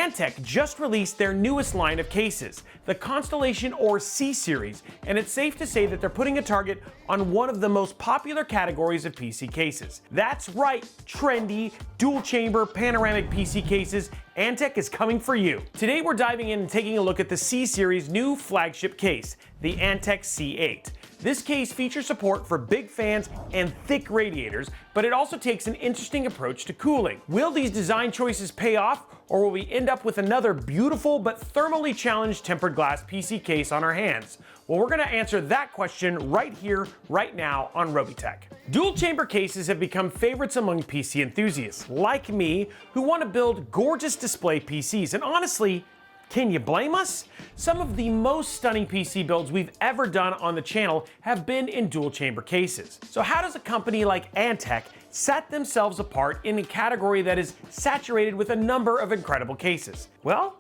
Antec just released their newest line of cases, the Constellation or C-Series, and it's safe to say that they're putting a target on one of the most popular categories of PC cases. That's right, trendy, dual-chamber, panoramic PC cases. Antec is coming for you. Today we're diving in and taking a look at the C-Series new flagship case, the Antec C8. This case features support for big fans and thick radiators, but it also takes an interesting approach to cooling. Will these design choices pay off, or will we end up with another beautiful but thermally challenged tempered glass PC case on our hands? Well, we're going to answer that question right here, right now on Robeytech. Dual chamber cases have become favorites among PC enthusiasts, like me, who want to build gorgeous display PCs, and honestly, can you blame us? Some of the most stunning PC builds we've ever done on the channel have been in dual chamber cases. So how does a company like Antec set themselves apart in a category that is saturated with a number of incredible cases? Well,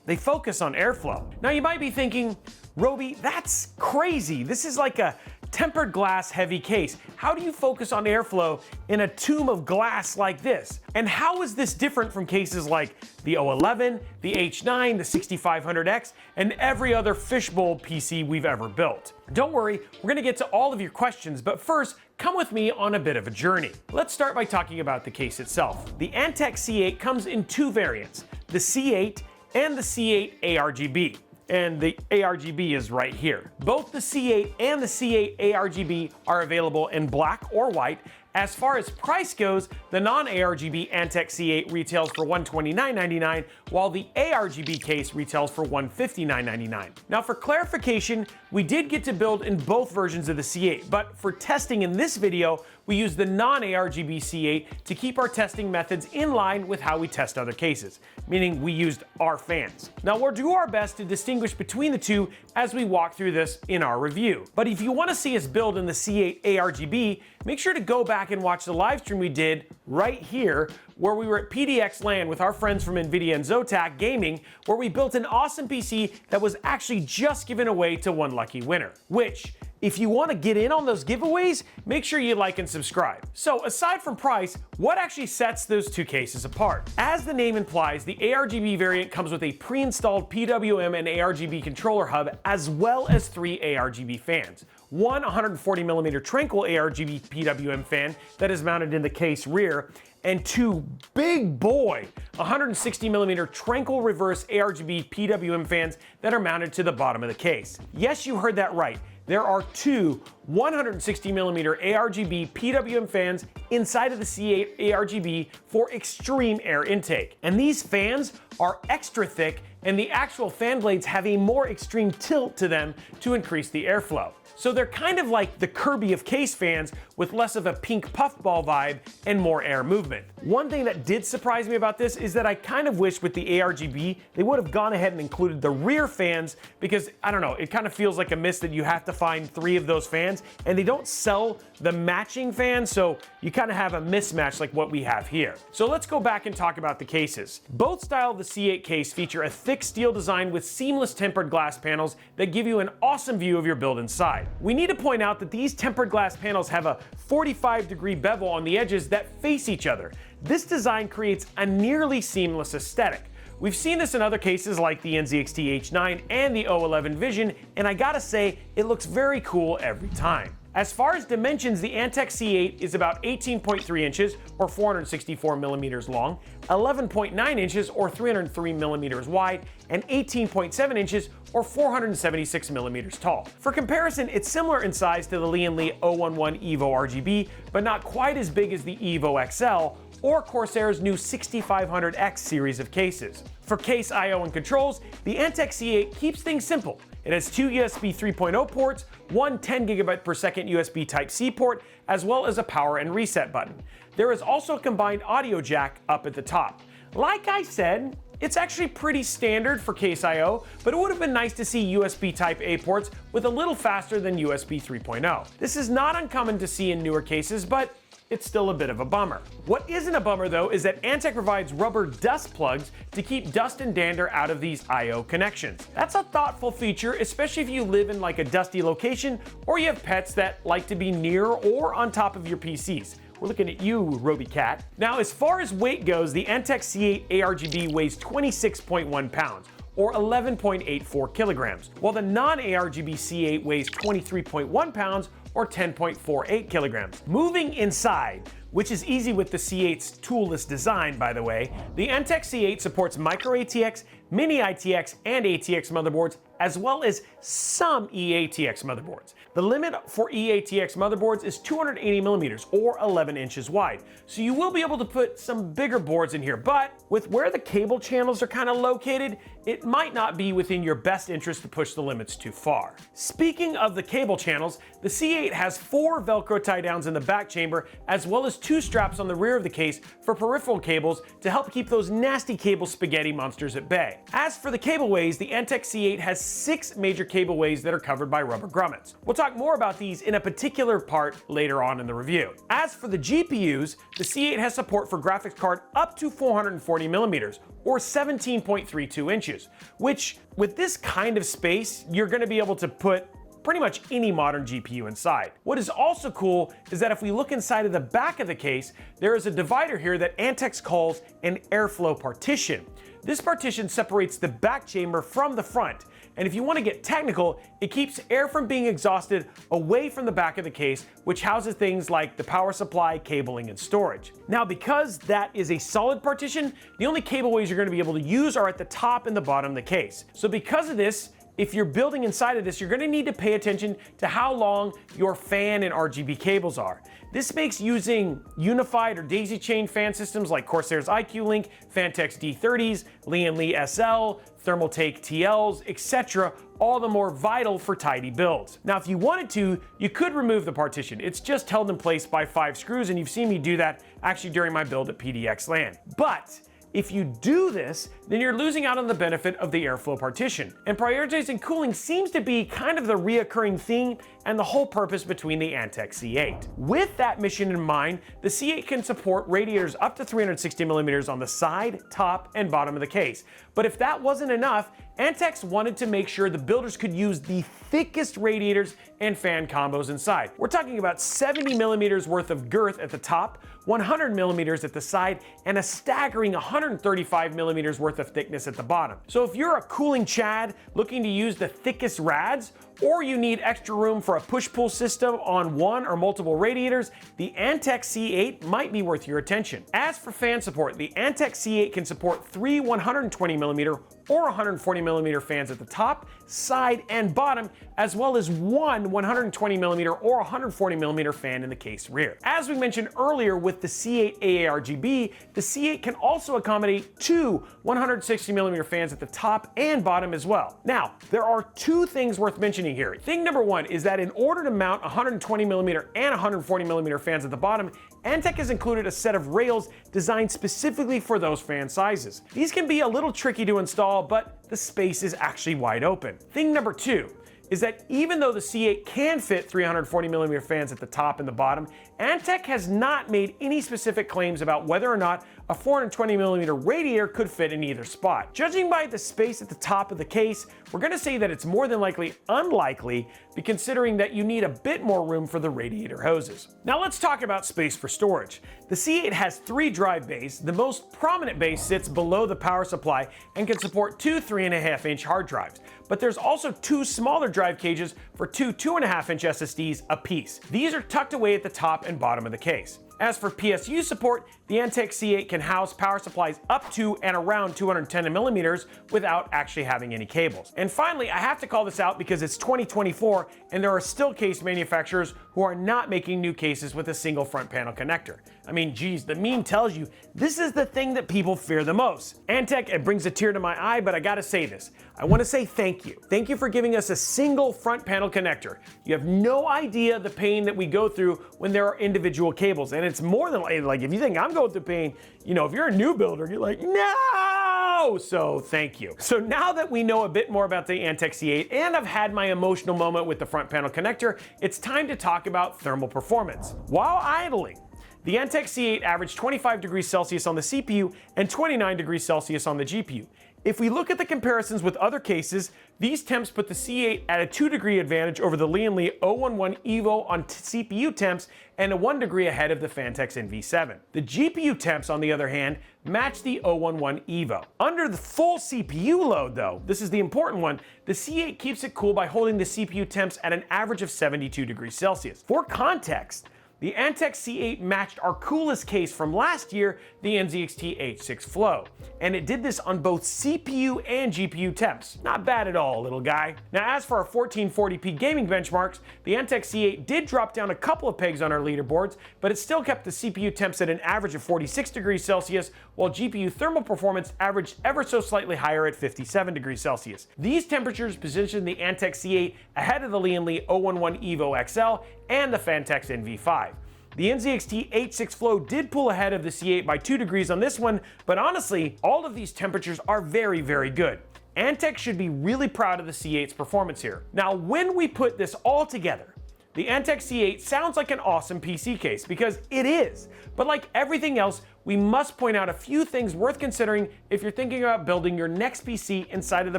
they focus on airflow. Now you might be thinking, Robey, that's crazy. This is like a tempered glass heavy case. How do you focus on airflow in a tomb of glass like this? And how is this different from cases like the 011, the H9, the 6500X, and every other fishbowl PC we've ever built? Don't worry, we're gonna get to all of your questions, but first, come with me on a bit of a journey. Let's start by talking about the case itself. The Antec C8 comes in two variants, the C8 and the C8 ARGB. And the ARGB is right here. Both the C8 and the C8 ARGB are available in black or white. As far as price goes, the non-ARGB Antec C8 retails for $129.99, while the ARGB case retails for $159.99. Now for clarification, we did get to build in both versions of the C8, but for testing in this video, we used the non-ARGB C8 to keep our testing methods in line with how we test other cases, meaning we used our fans. Now we'll do our best to distinguish between the two as we walk through this in our review. But if you want to see us build in the C8 ARGB, make sure to go back and watch the live stream we did right here, where we were at PDX LAN with our friends from NVIDIA and Zotac Gaming, where we built an awesome PC that was actually just given away to one lucky winner. Which, if you want to get in on those giveaways, make sure you like and subscribe. So aside from price, what actually sets those two cases apart? As the name implies, the ARGB variant comes with a pre-installed PWM and ARGB controller hub, as well as three ARGB fans. One 140mm tranquil ARGB PWM fan that is mounted in the case rear, and two big boy 160mm tranquil reverse ARGB PWM fans that are mounted to the bottom of the case. Yes, you heard that right. There are two 160mm ARGB PWM fans inside of the C8 ARGB for extreme air intake. And these fans are extra thick, and the actual fan blades have a more extreme tilt to them to increase the airflow. So they're kind of like the Kirby of case fans with less of a pink puffball vibe and more air movement. One thing that did surprise me about this is that I kind of wish with the ARGB they would have gone ahead and included the rear fans, because I don't know, it kind of feels like a miss that you have to find three of those fans, and they don't sell the matching fans, so you kind of have a mismatch like what we have here. So let's go back and talk about the cases. Both styles of the C8 case feature a thick steel design with seamless tempered glass panels that give you an awesome view of your build inside. We need to point out that these tempered glass panels have a 45-degree bevel on the edges that face each other. This design creates a nearly seamless aesthetic. We've seen this in other cases like the NZXT H9 and the 011 Vision, and I gotta say, it looks very cool every time. As far as dimensions, the Antec C8 is about 18.3 inches or 464 millimeters long, 11.9 inches or 303 millimeters wide, and 18.7 inches or 476 millimeters tall. For comparison, it's similar in size to the Li & Li 011 EVO RGB, but not quite as big as the EVO XL or Corsair's new 6500X series of cases. For case I/O and controls, the Antec C8 keeps things simple. It has two USB 3.0 ports, one 10GB per second USB Type-C port, as well as a power and reset button. There is also a combined audio jack up at the top. Like I said, it's actually pretty standard for case I/O, but it would have been nice to see USB Type-A ports with a little faster than USB 3.0. This is not uncommon to see in newer cases, but it's still a bit of a bummer. What isn't a bummer though is that Antec provides rubber dust plugs to keep dust and dander out of these I/O connections. That's a thoughtful feature, especially if you live in like a dusty location or you have pets that like to be near or on top of your PCs. We're looking at you, Robey Cat. Now, as far as weight goes, the Antec C8 ARGB weighs 26.1 pounds, or 11.84 kilograms, while the non-ARGB C8 weighs 23.1 pounds, or 10.48 kilograms. Moving inside, which is easy with the C8's toolless design, by the way, the Antec C8 supports micro ATX, mini ITX, and ATX motherboards, as well as some eATX motherboards. The limit for eATX motherboards is 280 millimeters, or 11 inches wide, so you will be able to put some bigger boards in here, but with where the cable channels are kind of located, it might not be within your best interest to push the limits too far. Speaking of the cable channels, the C8 has 4 Velcro tie downs in the back chamber, as well as 2 straps on the rear of the case for peripheral cables to help keep those nasty cable spaghetti monsters at bay. As for the cableways, the Antec C8 has 6 major cableways that are covered by rubber grommets. We'll talk more about these in a particular part later on in the review. As for the GPUs, the C8 has support for graphics card up to 440 millimeters, or 17.32 inches, which with this kind of space, you're going to be able to put pretty much any modern GPU inside. What is also cool is that if we look inside of the back of the case, there is a divider here that Antec calls an airflow partition. This partition separates the back chamber from the front, and if you want to get technical, it keeps air from being exhausted away from the back of the case, which houses things like the power supply, cabling, and storage. Now, because that is a solid partition, the only cableways you're going to be able to use are at the top and the bottom of the case. So because of this, if you're building inside of this, you're going to need to pay attention to how long your fan and RGB cables are. This makes using unified or daisy chain fan systems like Corsair's IQ-Link, Phanteks D30s, Lee & SL, Thermaltake TLs, etc., all the more vital for tidy builds. Now, if you wanted to, you could remove the partition. It's just held in place by 5 screws, and you've seen me do that actually during my build at PDX LAN. But if you do this, then you're losing out on the benefit of the airflow partition. And prioritizing cooling seems to be kind of the reoccurring theme and the whole purpose between the Antec C8. With that mission in mind, the C8 can support radiators up to 360 millimeters on the side, top, and bottom of the case. But if that wasn't enough, Antec wanted to make sure the builders could use the thickest radiators and fan combos inside. We're talking about 70 millimeters worth of girth at the top, 100 millimeters at the side, and a staggering 135 millimeters worth of thickness at the bottom. So if you're a cooling Chad looking to use the thickest rads, or you need extra room for a push-pull system on one or multiple radiators, the Antec C8 might be worth your attention. As for fan support, the Antec C8 can support 3 120mm or 140mm fans at the top, side, and bottom, as well as 1 120mm or 140mm fan in the case rear. As we mentioned earlier with the C8 AARGB, the C8 can also accommodate 2 160mm fans at the top and bottom as well. Now, there are 2 things worth mentioning here. Thing number 1 is that in order to mount 120mm and 140mm fans at the bottom, Antec has included a set of rails designed specifically for those fan sizes. These can be a little tricky to install, but the space is actually wide open. Thing number 2 is that even though the C8 can fit 340mm fans at the top and the bottom, Antec has not made any specific claims about whether or not a 420mm radiator could fit in either spot. Judging by the space at the top of the case, we're going to say that it's more than likely unlikely, considering that you need a bit more room for the radiator hoses. Now let's talk about space for storage. The C8 has 3 drive bays. The most prominent bay sits below the power supply and can support 2 3.5-inch hard drives. But there's also 2 smaller drive cages for 2 2.5-inch SSDs apiece. These are tucked away at the top and bottom of the case. As for PSU support, the Antec C8 can house power supplies up to and around 210mm without actually having any cables. And finally, I have to call this out because it's 2024 and there are still case manufacturers who are not making new cases with a single front panel connector. I mean, geez, the meme tells you this is the thing that people fear the most. Antec, it brings a tear to my eye, but I gotta say this. I wanna say thank you. Thank you for giving us a single front panel connector. You have no idea the pain that we go through when there are individual cables. And it's more than like if you think I'm going through pain, you know, if you're a new builder, you're like, no! So thank you. So now that we know a bit more about the Antec C8 and I've had my emotional moment with the front panel connector, it's time to talk about thermal performance. While idling, the Antec C8 averaged 25 degrees Celsius on the CPU and 29 degrees Celsius on the GPU. If we look at the comparisons with other cases, these temps put the C8 at a 2-degree advantage over the Lee 011 Evo on CPU temps and a 1 degree ahead of the Phanteks NV7. The GPU temps, on the other hand, match the 011 Evo. Under the full CPU load though, this is the important one, the C8 keeps it cool by holding the CPU temps at an average of 72 degrees Celsius. For context, the Antec C8 matched our coolest case from last year, the NZXT H6 Flow, and it did this on both CPU and GPU temps. Not bad at all, little guy. Now, as for our 1440p gaming benchmarks, the Antec C8 did drop down a couple of pegs on our leaderboards, but it still kept the CPU temps at an average of 46 degrees Celsius, while GPU thermal performance averaged ever so slightly higher at 57 degrees Celsius. These temperatures position the Antec C8 ahead of the Lee 011 Evo XL and the Phanteks NV5. The NZXT H6 Flow did pull ahead of the C8 by 2 degrees on this one, but honestly, all of these temperatures are very, very good. Antec should be really proud of the C8's performance here. Now, when we put this all together, the Antec C8 sounds like an awesome PC case, because it is. But like everything else, we must point out a few things worth considering if you're thinking about building your next PC inside of the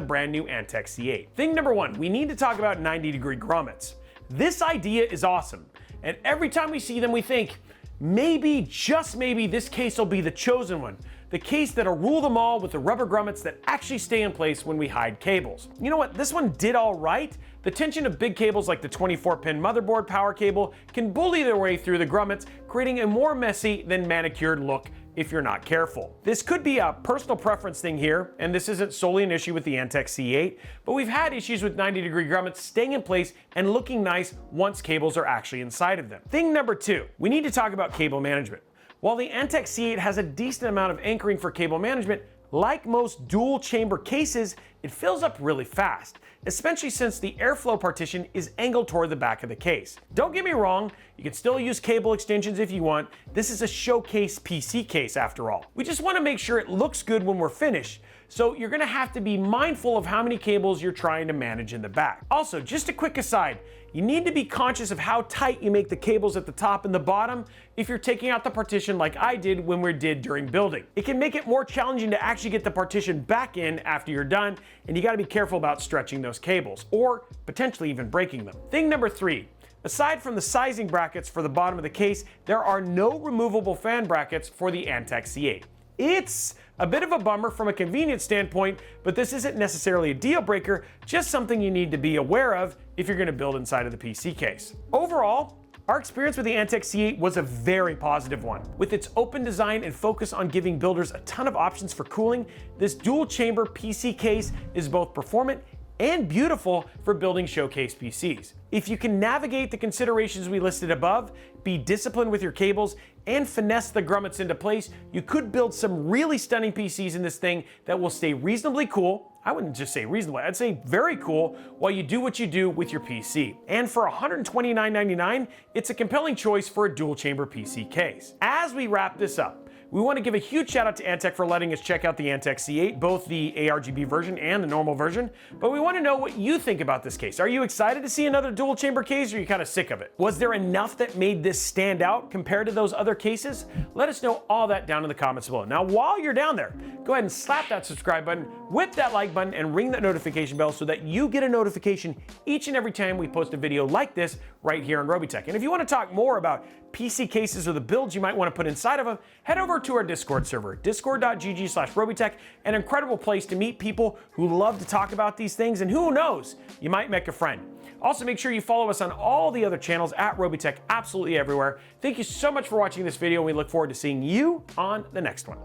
brand new Antec C8. Thing number one, we need to talk about 90-degree grommets. This idea is awesome, and every time we see them we think, maybe, just maybe, this case will be the chosen one. The case that'll rule them all with the rubber grommets that actually stay in place when we hide cables. You know what, this one did all right. The tension of big cables like the 24-pin motherboard power cable can bully their way through the grommets, creating a more messy than manicured look if you're not careful. This could be a personal preference thing here, and this isn't solely an issue with the Antec C8, but we've had issues with 90-degree grommets staying in place and looking nice once cables are actually inside of them. Thing number two, we need to talk about cable management. While the Antec C8 has a decent amount of anchoring for cable management, like most dual chamber cases, it fills up really fast, especially since the airflow partition is angled toward the back of the case. Don't get me wrong, you can still use cable extensions if you want. This is a showcase PC case after all. We just want to make sure it looks good when we're finished, so you're going to have to be mindful of how many cables you're trying to manage in the back. Also, just a quick aside, you need to be conscious of how tight you make the cables at the top and the bottom if you're taking out the partition like I did when we did during building. It can make it more challenging to actually get the partition back in after you're done, and you got to be careful about stretching those cables or potentially even breaking them. Thing number three, aside from the sizing brackets for the bottom of the case, there are no removable fan brackets for the Antec C8. It's a bit of a bummer from a convenience standpoint, but this isn't necessarily a deal breaker, just something you need to be aware of if you're going to build inside of the PC case. Overall, our experience with the Antec C8 was a very positive one. With its open design and focus on giving builders a ton of options for cooling, this dual chamber PC case is both performant and beautiful for building showcase PCs. If you can navigate the considerations we listed above, be disciplined with your cables, and finesse the grommets into place, you could build some really stunning PCs in this thing that will stay reasonably cool. I wouldn't just say reasonably, I'd say very cool while you do what you do with your PC. And for $129.99, it's a compelling choice for a dual chamber PC case. As we wrap this up, we want to give a huge shout out to Antec for letting us check out the Antec C8, both the ARGB version and the normal version, but we want to know what you think about this case. Are you excited to see another dual chamber case, or are you kind of sick of it? Was there enough that made this stand out compared to those other cases? Let us know all that down in the comments below. Now, while you're down there, go ahead and slap that subscribe button, whip that like button, and ring that notification bell so that you get a notification each and every time we post a video like this right here on Robeytech. And if you want to talk more about PC cases or the builds you might want to put inside of them, head over to our Discord server, discord.gg/Robeytech, an incredible place to meet people who love to talk about these things, and who knows, you might make a friend. Also, make sure you follow us on all the other channels at Robeytech, absolutely everywhere. Thank you so much for watching this video, and we look forward to seeing you on the next one.